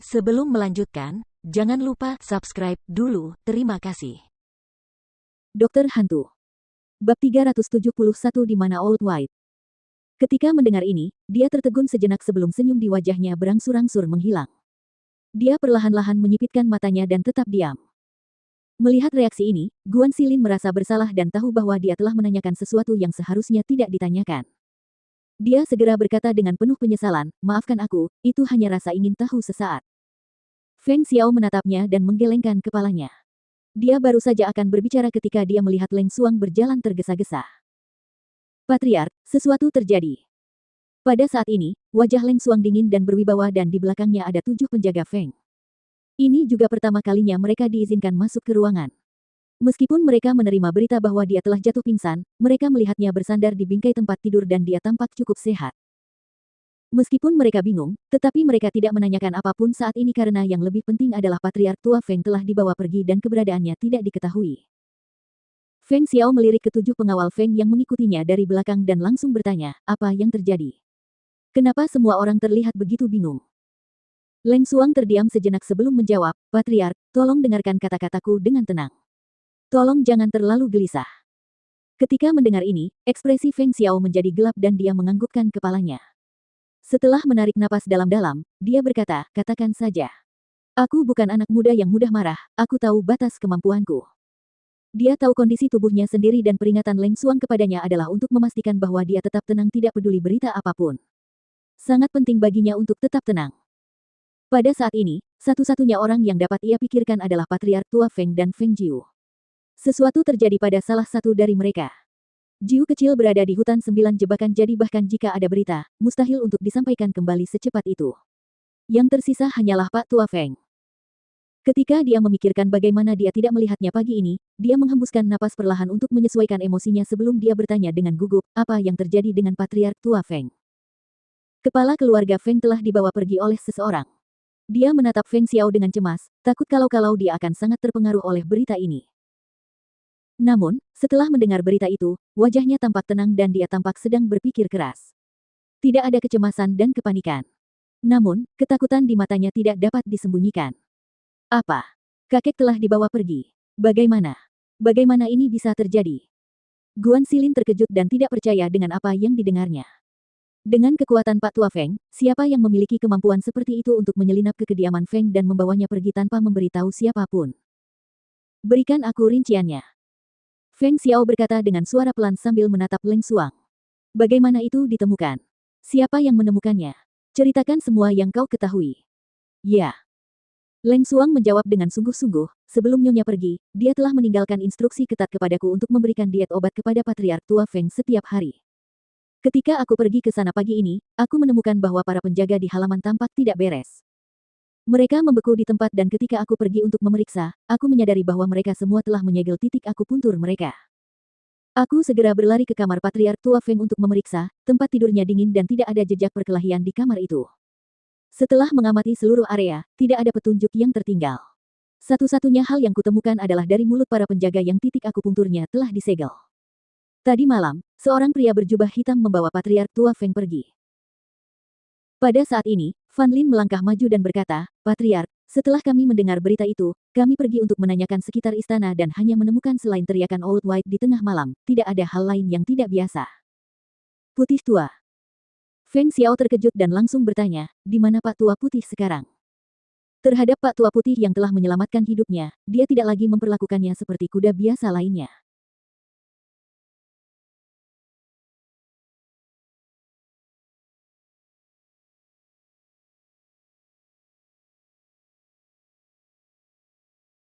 Sebelum melanjutkan, jangan lupa subscribe dulu. Terima kasih. Dokter Hantu. Bab 371 di mana Old White. Ketika mendengar ini, dia tertegun sejenak sebelum senyum di wajahnya berangsur-angsur menghilang. Dia perlahan-lahan menyipitkan matanya dan tetap diam. Melihat reaksi ini, Guan Xilin merasa bersalah dan tahu bahwa dia telah menanyakan sesuatu yang seharusnya tidak ditanyakan. Dia segera berkata dengan penuh penyesalan, "Maafkan aku, itu hanya rasa ingin tahu sesaat." Feng Xiao menatapnya dan menggelengkan kepalanya. Dia baru saja akan berbicara ketika dia melihat Leng Xuang berjalan tergesa-gesa. Patriark, sesuatu terjadi. Pada saat ini, wajah Leng Xuang dingin dan berwibawa dan di belakangnya ada 7 penjaga Feng. Ini juga pertama kalinya mereka diizinkan masuk ke ruangan. Meskipun mereka menerima berita bahwa dia telah jatuh pingsan, mereka melihatnya bersandar di bingkai tempat tidur dan dia tampak cukup sehat. Meskipun mereka bingung, tetapi mereka tidak menanyakan apapun saat ini karena yang lebih penting adalah Patriark tua Feng telah dibawa pergi dan keberadaannya tidak diketahui. Feng Xiao melirik ketujuh pengawal Feng yang mengikutinya dari belakang dan langsung bertanya, apa yang terjadi? Kenapa semua orang terlihat begitu bingung? Leng Xuang terdiam sejenak sebelum menjawab, Patriark, tolong dengarkan kata-kataku dengan tenang. Tolong jangan terlalu gelisah. Ketika mendengar ini, ekspresi Feng Xiao menjadi gelap dan dia menganggukkan kepalanya. Setelah menarik napas dalam-dalam, dia berkata, katakan saja. Aku bukan anak muda yang mudah marah, aku tahu batas kemampuanku. Dia tahu kondisi tubuhnya sendiri dan peringatan Leng Xuang kepadanya adalah untuk memastikan bahwa dia tetap tenang tidak peduli berita apapun. Sangat penting baginya untuk tetap tenang. Pada saat ini, satu-satunya orang yang dapat ia pikirkan adalah Patriark tua Feng dan Feng Jiu. Sesuatu terjadi pada salah satu dari mereka. Jiu kecil berada di hutan 9 jebakan jadi bahkan jika ada berita, mustahil untuk disampaikan kembali secepat itu. Yang tersisa hanyalah Pak Tua Feng. Ketika dia memikirkan bagaimana dia tidak melihatnya pagi ini, dia menghembuskan napas perlahan untuk menyesuaikan emosinya sebelum dia bertanya dengan gugup, apa yang terjadi dengan Patriark tua Feng. Kepala keluarga Feng telah dibawa pergi oleh seseorang. Dia menatap Feng Xiao dengan cemas, takut kalau-kalau dia akan sangat terpengaruh oleh berita ini. Namun, setelah mendengar berita itu, wajahnya tampak tenang dan dia tampak sedang berpikir keras. Tidak ada kecemasan dan kepanikan. Namun, ketakutan di matanya tidak dapat disembunyikan. Apa? Kakek telah dibawa pergi. Bagaimana? Bagaimana ini bisa terjadi? Guan Xilin terkejut dan tidak percaya dengan apa yang didengarnya. Dengan kekuatan Pak Tua Feng, siapa yang memiliki kemampuan seperti itu untuk menyelinap ke kediaman Feng dan membawanya pergi tanpa memberitahu siapapun? Berikan aku rinciannya. Feng Xiao berkata dengan suara pelan sambil menatap Leng Xuang. Bagaimana itu ditemukan? Siapa yang menemukannya? Ceritakan semua yang kau ketahui. Ya. Leng Xuang menjawab dengan sungguh-sungguh, sebelum Nyonya pergi, dia telah meninggalkan instruksi ketat kepadaku untuk memberikan diet obat kepada Patriark tua Feng setiap hari. Ketika aku pergi ke sana pagi ini, aku menemukan bahwa para penjaga di halaman tampak tidak beres. Mereka membeku di tempat dan ketika aku pergi untuk memeriksa, aku menyadari bahwa mereka semua telah menyegel titik akupuntur mereka. Aku segera berlari ke kamar Patriark tua Feng untuk memeriksa, tempat tidurnya dingin dan tidak ada jejak perkelahian di kamar itu. Setelah mengamati seluruh area, tidak ada petunjuk yang tertinggal. Satu-satunya hal yang kutemukan adalah dari mulut para penjaga yang titik akupunturnya telah disegel. Tadi malam, seorang pria berjubah hitam membawa Patriark tua Feng pergi. Pada saat ini, Fan Lin melangkah maju dan berkata, Patriark, setelah kami mendengar berita itu, kami pergi untuk menanyakan sekitar istana dan hanya menemukan selain teriakan Old White di tengah malam, tidak ada hal lain yang tidak biasa. Putih tua. Feng Xiao terkejut dan langsung bertanya, di mana Pak Tua Putih sekarang? Terhadap Pak Tua Putih yang telah menyelamatkan hidupnya, dia tidak lagi memperlakukannya seperti kuda biasa lainnya.